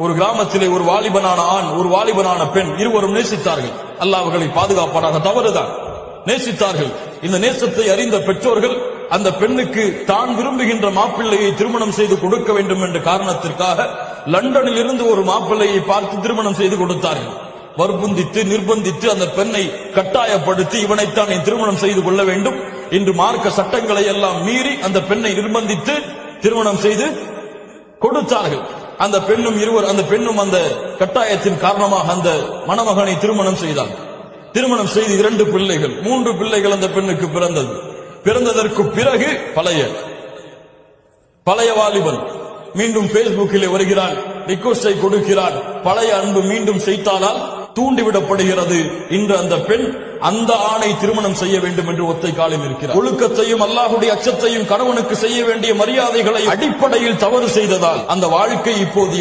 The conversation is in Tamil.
ஒரு கிராமத்திலே ஒரு வாலிபனான ஆண், ஒரு வாலிபனான பெண் இருவரும் நேசித்தார்கள். அல்லாஹ் அவர்களை பாதுகாப்பானாக. தவறுதான், நேசித்தார்கள். இந்த நேசத்தை அறிந்த பெற்றோர்கள் அந்த பெண்ணுக்கு தான் விரும்புகின்ற மாப்பிள்ளையை திருமணம் செய்து கொடுக்க வேண்டும் என்ற காரணத்திற்காக லண்டனில் இருந்து ஒரு மாப்பிள்ளையை பார்த்து திருமணம் செய்து கொடுத்தார்கள். வற்புந்தித்து நிர்பந்தித்து அந்த பெண்ணை கட்டாயப்படுத்தி இவனைத்தான் திருமணம் செய்து கொள்ள வேண்டும் என்று மார்க்க சட்டங்களை எல்லாம் மீறி அந்த பெண்ணை நிர்பந்தித்து திருமணம் செய்து கொடுத்தார்கள். அந்த பெண்ணும் அந்த கட்டாயத்தின் காரணமாக அந்த மணமகனை திருமணம் செய்தார். திருமணம் செய்து 2 பிள்ளைகள், 3 பிள்ளைகள் அந்த பெண்ணுக்கு பிறந்தது. பிறந்ததற்கு பிறகு பழைய வாலிபன் மீண்டும் பேஸ்புக்கிலே வருகிறான், ரிக்வெஸ்டை கொடுக்கிறான். பழைய அன்பு மீண்டும் செய்தாலால் தூண்டிவிடப்படுகிறது. இன்று அந்த பெண் அந்த ஆணை திருமணம் செய்ய வேண்டும் என்று ஒத்தை காலில் இருக்கிறார். ஒழுக்கத்தையும் அல்லாஹ்வுடைய அச்சத்தையும் கணவனுக்கு செய்ய வேண்டிய மரியாதைகளை அடிப்படையில் தவறு செய்ததால் அந்த வாழ்க்கை இப்போது